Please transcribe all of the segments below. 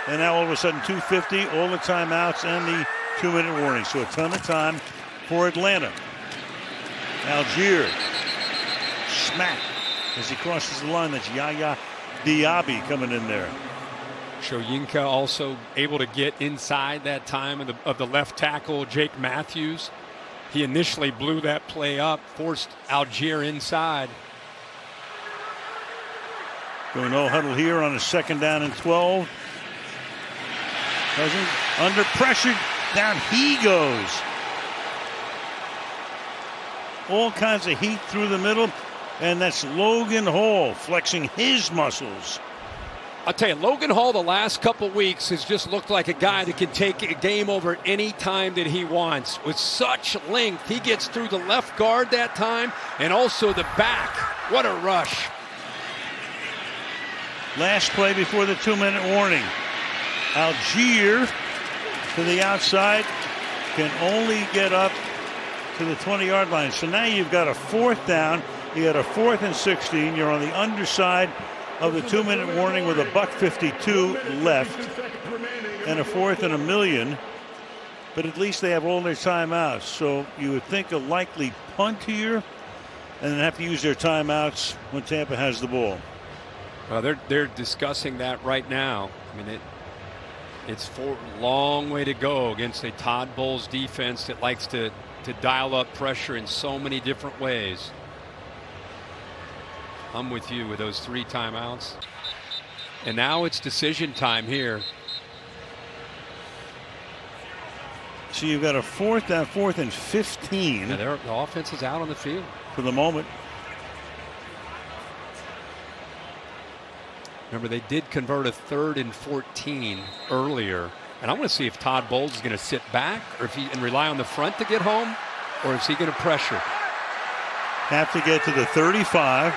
And now all of a sudden 2:50, all the timeouts and the 2-minute warning. So a ton of time for Atlanta. Algier smack as he crosses the line. That's Yaya Diaby coming in there. Shoyinka also able to get inside that time of the left tackle, Jake Matthews. He initially blew that play up, forced Algier inside. Going no huddle here on a 2nd down and 12. Cousins under pressure. Down he goes. All kinds of heat through the middle. And that's Logan Hall flexing his muscles. I'll tell you, Logan Hall the last couple weeks has just looked like a guy that can take a game over any time that he wants. With such length, he gets through the left guard that time and also the back. What a rush. Last play before the 2-minute warning. Algier to the outside can only get up to the 20-yard line. So now you've got a 4th down. You got a 4th and 16. You're on the underside of the 2-minute warning with a $1:52 left and a 4th and 1,000,000. But at least they have all their timeouts. So you would think a likely punt here and then have to use their timeouts when Tampa has the ball. Well, they're discussing that right now. I mean, it's a long way to go against a Todd Bowles defense that likes to dial up pressure in so many different ways. I'm with you with those 3 timeouts. And now it's decision time here. So you've got a 4th down, 4th and 15. Yeah, the offense is out on the field for the moment. Remember, they did convert a 3rd and 14 earlier. And I want to see if Todd Bowles is going to sit back or if he and rely on the front to get home, or is he going to pressure? Have to get to the 35.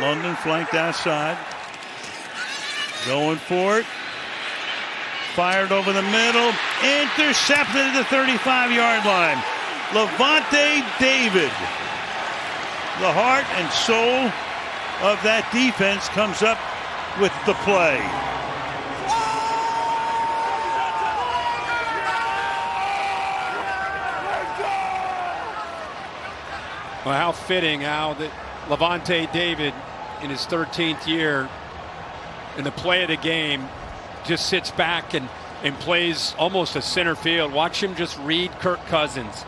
London flanked outside. Going for it. Fired over the middle. Intercepted at the 35-yard line. Levante David, the heart and soul of that defense, comes up with the play. Well, how fitting how that Levante David in his 13th year in the play of the game just sits back and plays almost a center field. Watch him just read Kirk Cousins.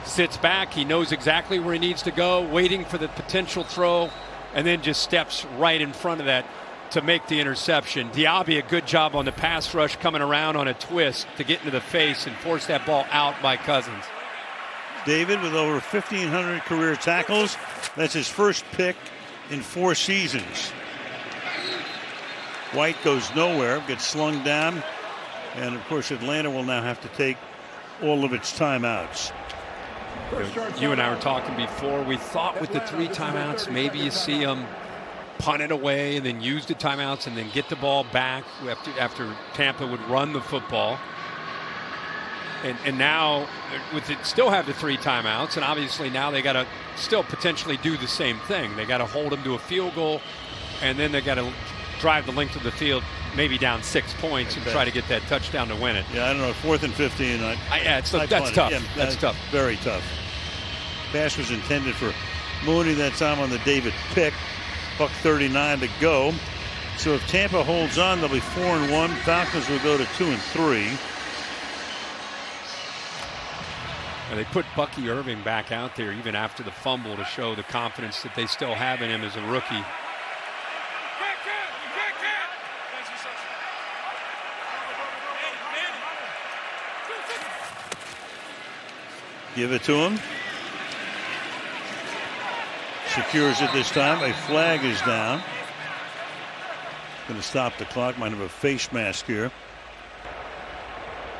Sits back, he knows exactly where he needs to go, waiting for the potential throw, and then just steps right in front of that to make the interception. Diaby, a good job on the pass rush, coming around on a twist to get into the face and force that ball out by Cousins. David with over 1,500 career tackles. That's his first pick in 4 seasons. White goes nowhere, gets slung down. And, of course, Atlanta will now have to take all of its timeouts. You and I were talking before. We thought with the 3 timeouts, maybe you see them punt it away and then use the timeouts and then get the ball back after Tampa would run the football. And now with it still have the 3 timeouts, and obviously now they got to still potentially do the same thing. They got to hold them to a field goal, and then they got to drive the length of the field, maybe down 6 points, and try to get that touchdown to win it. Yeah, I don't know. 4th and 15. That's tough. Yeah, that's tough. Very tough. Pass was intended for Mooney that time on the David pick. $1:39 to go. So if Tampa holds on, they'll be 4-1. Falcons will go to 2-3. And they put Bucky Irving back out there even after the fumble to show the confidence that they still have in him as a rookie. Give it to him. Secures it this time. A flag is down. Going to stop the clock. Might have a face mask here.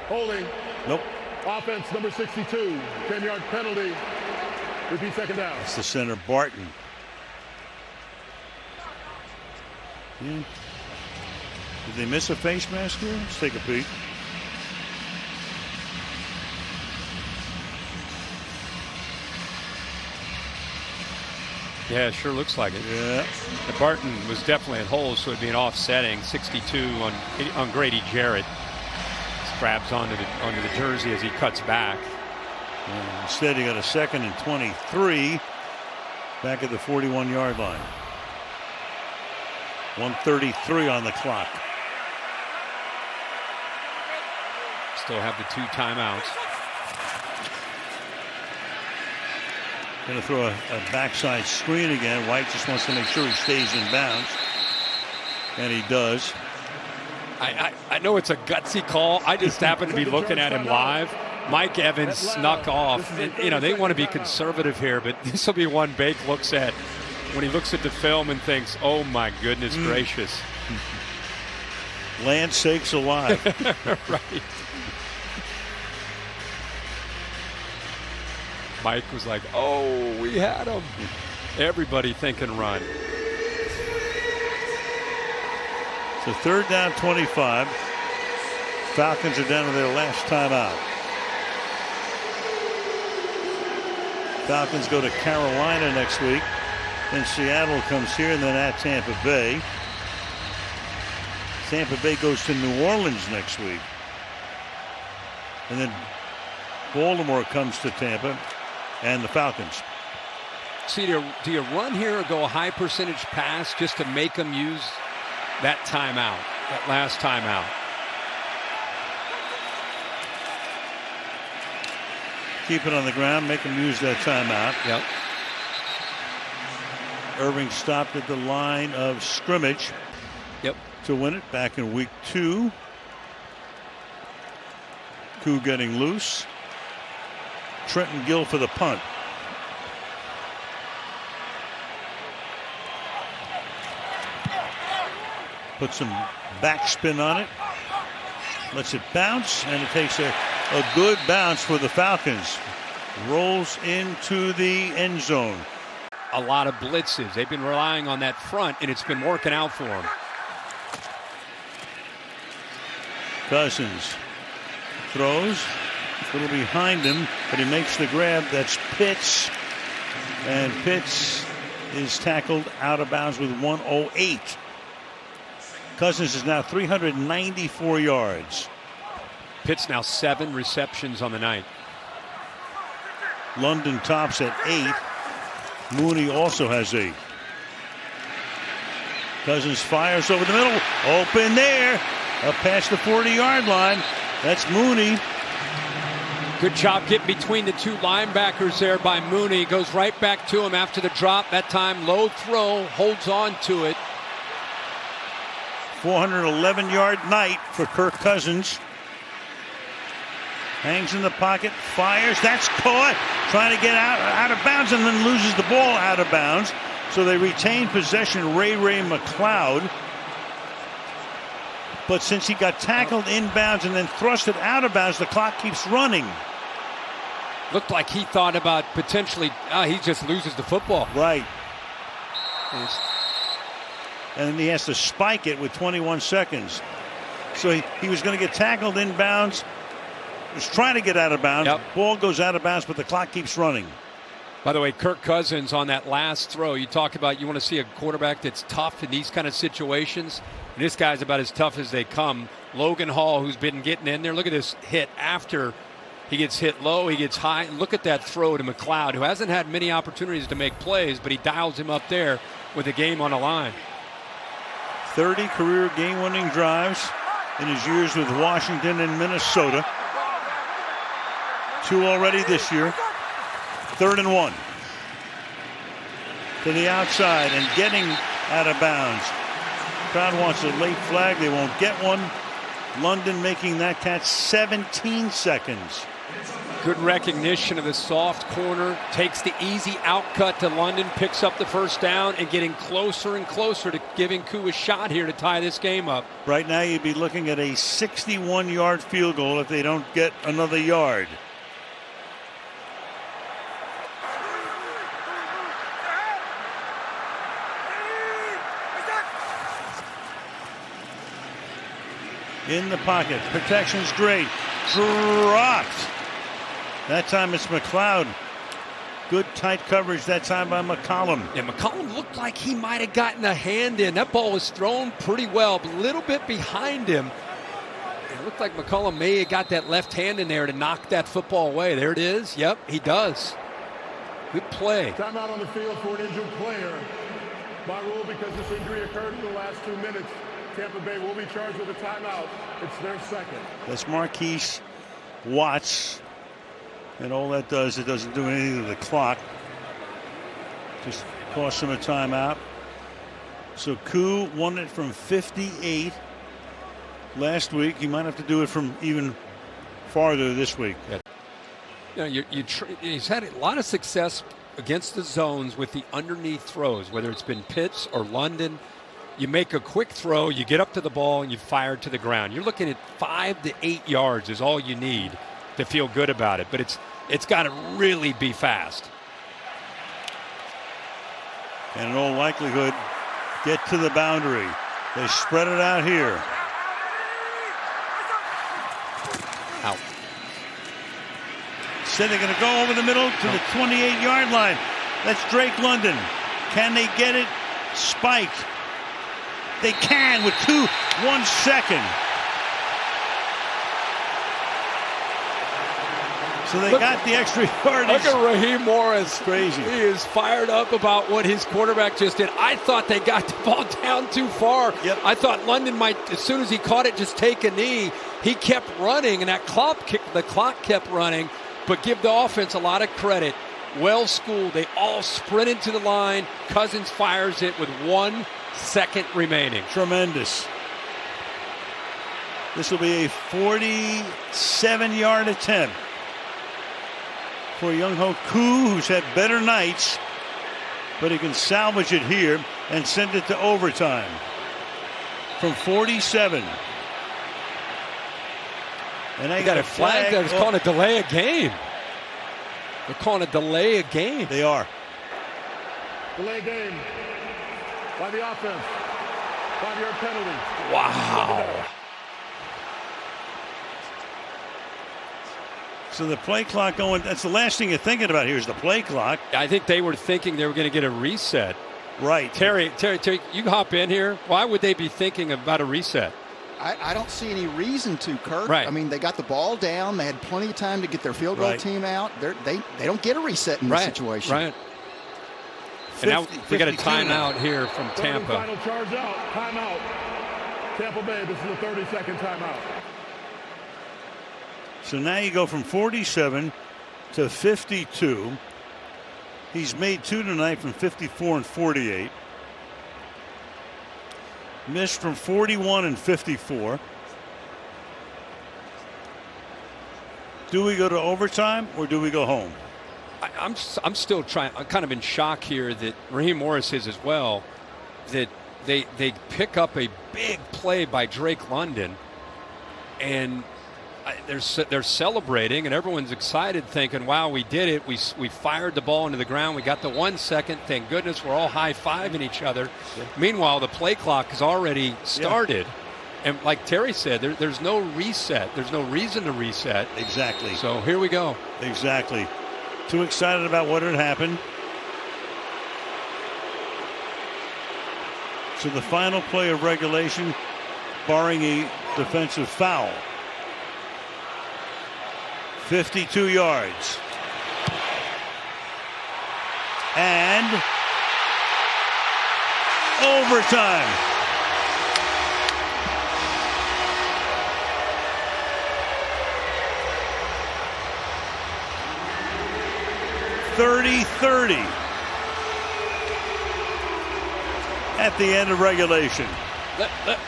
Holding. Nope. Offense number 62. 10-yard penalty. Repeat 2nd down. That's the center, Barton. Did they miss a face mask here? Let's take a peek. Yeah, it sure looks like it. Yeah. The Barton was definitely at holes, so it'd be an offsetting 62 on Grady Jarrett. Just grabs onto the jersey as he cuts back. And instead, he got a 2nd and 23 back at the 41-yard line. 1:33 on the clock. Still have the 2 timeouts. Going to throw a backside screen again. White just wants to make sure he stays in bounds. And he does. I know it's a gutsy call. I just happen to be looking at him live. Mike Evans snuck off. And, they want to be conservative here, but this will be one Bake looks at when he looks at the film and thinks, oh, my goodness gracious. Land sakes alive. Right. Mike was like, oh, we had him. Everybody thinking run. So 3rd down, 25. Falcons are down to their last timeout. Falcons go to Carolina next week. Then Seattle comes here and then at Tampa Bay. Tampa Bay goes to New Orleans next week. And then Baltimore comes to Tampa and the Falcons. See, do you run here or go a high percentage pass just to make them use that timeout, that last timeout? Keep it on the ground, make them use that timeout. Yep. Irving stopped at the line of scrimmage. Yep. To win it back in week 2. Koo getting loose. Trenton Gill for the punt. Put some backspin on it. Lets it bounce, and it takes a good bounce for the Falcons. Rolls into the end zone. A lot of blitzes. They've been relying on that front, and it's been working out for them. Cousins throws. A little behind him, but he makes the grab. That's Pitts. And Pitts is tackled out of bounds with 1:08. Cousins is now 394 yards. Pitts now 7 receptions on the night. London tops at 8. Mooney also has 8. Cousins fires over the middle. Open there. Up past the 40-yard line. That's Mooney. Good job getting between the 2 linebackers there by Mooney. Goes right back to him after the drop. That time low throw. Holds on to it. 411-yard night for Kirk Cousins. Hangs in the pocket, fires, that's caught. Trying to get out of bounds and then loses the ball out of bounds. So they retain possession, Ray McLeod. But since he got tackled inbounds and then thrusted out of bounds, the clock keeps running. Looked like he thought about potentially, he just loses the football. Right. And then he has to spike it with 21 seconds. So he was going to get tackled inbounds. Was trying to get out of bounds. Yep. Ball goes out of bounds, but the clock keeps running. By the way, Kirk Cousins on that last throw, you talk about you want to see a quarterback that's tough in these kind of situations. And this guy's about as tough as they come. Logan Hall, who's been getting in there. Look at this hit after he gets hit low, he gets high. Look at that throw to McLeod, who hasn't had many opportunities to make plays, but he dials him up there with the game on the line. 30 career game-winning drives in his years with Washington and Minnesota. 2 already this year. 3rd and 1. To the outside and getting out of bounds. Crowd wants a late flag. They won't get one. London making that catch 17 seconds. Good recognition of the soft corner. Takes the easy outcut to London. Picks up the first down and getting closer and closer to giving Koo a shot here to tie this game up. Right now you'd be looking at a 61-yard field goal if they don't get another yard. In the pocket. Protection's great. Dropped. That time it's McLeod Good tight coverage that time by McCollum. Yeah, McCollum looked like he might have gotten a hand in. That ball was thrown pretty well, but a little bit behind him. It looked like McCollum may have got that left hand in there to knock that football away. There it is. Yep, he does. Good play. Timeout on the field for an injured player. By rule, because this injury occurred in the last 2 minutes, Tampa Bay will be charged with a timeout. It's their second. That's Marquise Watts. And all that does, it doesn't do anything to the clock. Just costs him a timeout. So Koo won it from 58 last week. He might have to do it from even farther this week. You know, he's had a lot of success against the zones with the underneath throws, whether it's been Pitts or London. You make a quick throw, you get up to the ball, and you fire it to the ground. You're looking at 5 to 8 yards is all you need to feel good about it, but it's got to really be fast. And in all likelihood, get to the boundary. They spread it out here. Out. Said they're going to go over the middle to the 28-yard line. That's Drake London. Can they get it spiked? They can with 1 second. So they got the extra yardage. Look at Raheem Morris. Crazy. He is fired up about what his quarterback just did. I thought they got the ball down too far. Yep. I thought London might, as soon as he caught it, just take a knee. He kept running, and the clock kept running. But give the offense a lot of credit. Well schooled. They all sprinted to the line. Cousins fires it with 1 second remaining. Tremendous. This will be a 47-yard attempt for Younghoe Koo, who's had better nights, but he can salvage it here and send it to overtime from 47. And They got a flag that was calling a delay of game. They're calling a delay of game. They are. Delay game by the offense. 5-yard penalty. Wow. So the play clock going, that's the last thing you're thinking about here is the play clock. I think they were thinking they were going to get a reset. Right. Terry, you hop in here. Why would they be thinking about a reset? I don't see any reason to, Kirk. Right. I mean, they got the ball down. They had plenty of time to get their field goal team out. They don't get a reset in this situation. Right. And now we got a timeout here from Tampa. Final charge out. Timeout. Tampa Bay, this is a 30-second timeout. So now you go from 47 to 52. He's made 2 tonight from 54 and 48. Missed from 41 and 54. Do we go to overtime or do we go home? I'm still trying. I'm kind of in shock here that Raheem Morris is as well. That they pick up a big play by Drake London, and they're celebrating, and everyone's excited, thinking, "Wow, we did it! We fired the ball into the ground. We got the 1 second. Thank goodness, we're all high-fiving each other." Yeah. Meanwhile, the play clock has already started, and like Terry said, there's no reset. There's no reason to reset. Exactly. So here we go. Exactly. Too excited about what had happened. So the final play of regulation, barring a defensive foul. 52 yards. And overtime. .30 at the end of regulation.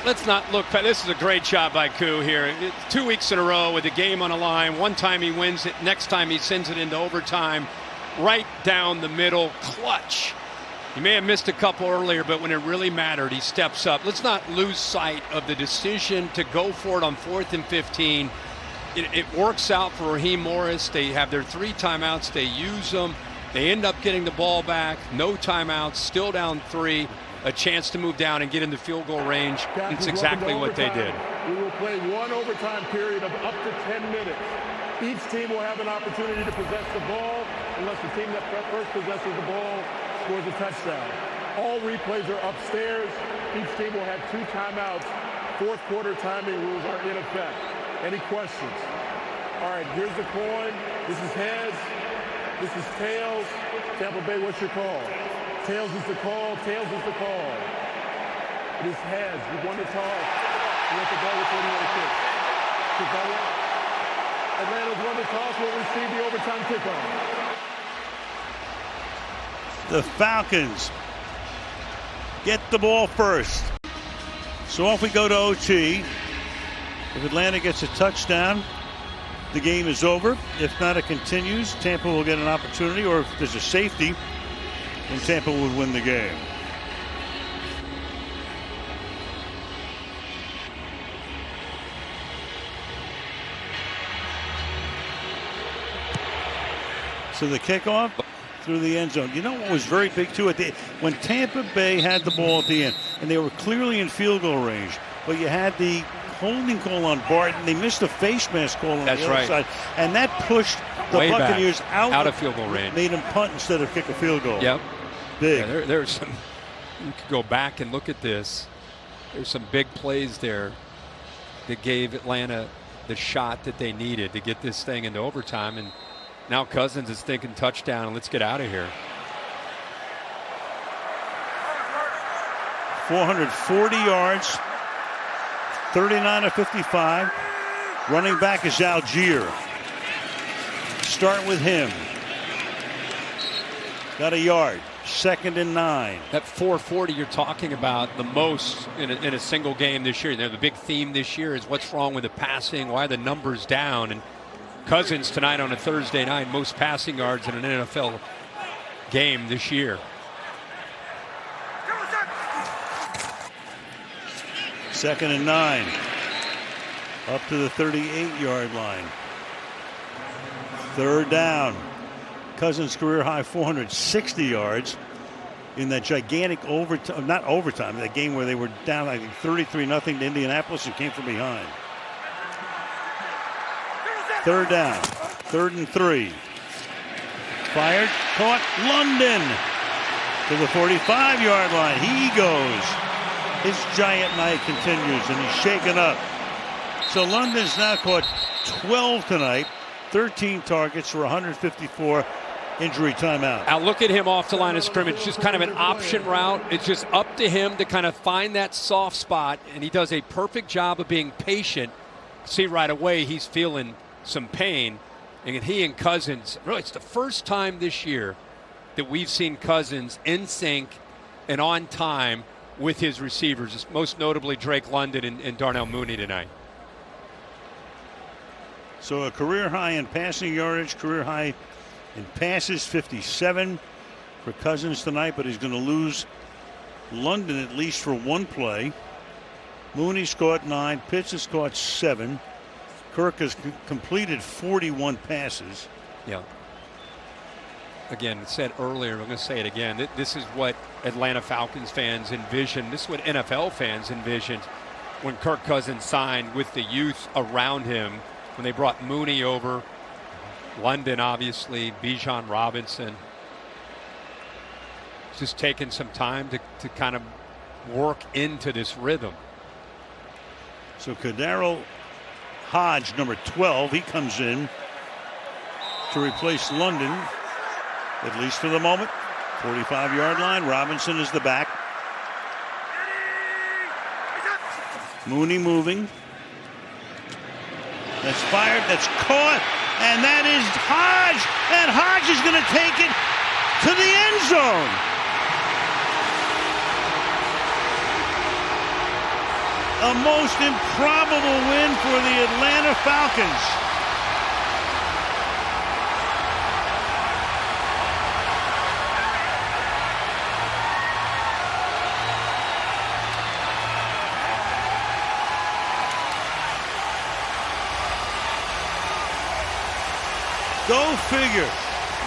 Let's not look. This is a great shot by Koo here. 2 weeks in a row with the game on the line. One time he wins it. Next time he sends it into overtime. Right down the middle. Clutch. He may have missed a couple earlier, but when it really mattered, he steps up. Let's not lose sight of the decision to go for it on 4th and 15. It works out for Raheem Morris. They have their 3 timeouts. They use them. They end up getting the ball back. No timeouts. Still down 3. A chance to move down and get in the field goal range. It's exactly what they did. We will play 1 overtime period of up to 10 minutes. Each team will have an opportunity to possess the ball unless the team that first possesses the ball scores a touchdown. All replays are upstairs. Each team will have 2 timeouts. Fourth quarter timing rules are in effect. Any questions? All right, here's the coin. This is heads. This is tails. Tampa Bay, what's your call? Tails is the call. Tails is the call. It is heads. You won the toss. You want the ball. Which one do you want to kick? Kick that one? Atlanta's won the toss. Will receive the overtime kickoff. The Falcons get the ball first. So off we go to OT. If Atlanta gets a touchdown, the game is over. If not, it continues. Tampa will get an opportunity, or if there's a safety, then Tampa would win the game. So the kickoff through the end zone. You know what was very big too when Tampa Bay had the ball at the end, and they were clearly in field goal range, but you had the holding call on Barton. They missed a face mask call on the other side, and that pushed the way Buccaneers out of field goal range. Made them punt instead of kick a field goal. Yep. Big. Yeah, there's some. You could go back and look at this. There's some big plays there that gave Atlanta the shot that they needed to get this thing into overtime, and now Cousins is thinking touchdown, and let's get out of here. 440 yards, 39 of 55. Running back is Algier. Start with him. Got a yard. 2nd and 9. That 440 you're talking about the most in a single game this year. The big theme this year is what's wrong with the passing, why are the numbers down, and Cousins tonight on a Thursday night, most passing yards in an NFL game this year. Second and 9. Up to the 38-yard line. 3rd down. Cousins' career high 460 yards in that gigantic overtime, not overtime, that game where they were down, I think 33-0 to Indianapolis and came from behind. 3rd down, 3rd and 3. Fired, caught, London to the 45-yard line. He goes. His giant night continues, and he's shaken up. So London's now caught 12 tonight, 13 targets for 154 injury timeout. Now look at him off the line of scrimmage, just kind of an option route. It's just up to him to kind of find that soft spot, and he does a perfect job of being patient. See right away he's feeling some pain, and he and Cousins, really it's the first time this year that we've seen Cousins in sync and on time with his receivers, most notably Drake London and Darnell Mooney tonight. So a career high in passing yardage, career high in passes, 57 for Cousins tonight, but he's going to lose London at least for one play. Mooney's caught 9, Pitts has caught 7. Kirk has completed 41 passes. Yeah. Again, said earlier, I'm going to say it again. This is what Atlanta Falcons fans envisioned. This is what NFL fans envisioned when Kirk Cousins signed with the youth around him. When they brought Mooney over, London, obviously, Bijan Robinson. Just taking some time to kind of work into this rhythm. So Kadaro Hodge, number 12, he comes in to replace London, at least for the moment. 45-yard line. Robinson is the back. Mooney moving. That's fired. That's caught. And that is Hodge. And Hodge is going to take it to the end zone. A most improbable win for the Atlanta Falcons. Go figure.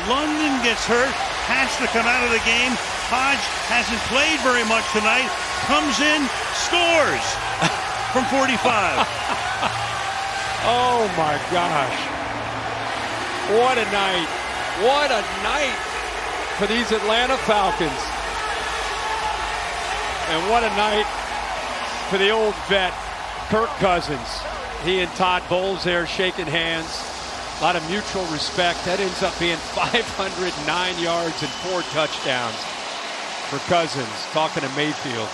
London gets hurt, has to come out of the game. Hodge hasn't played very much tonight. Comes in, scores from 45. Oh my gosh. What a night. What a night for these Atlanta Falcons. And what a night for the old vet, Kirk Cousins. He and Todd Bowles there shaking hands. A lot of mutual respect. That ends up being 509 yards and 4 touchdowns for Cousins. Talking to Mayfield.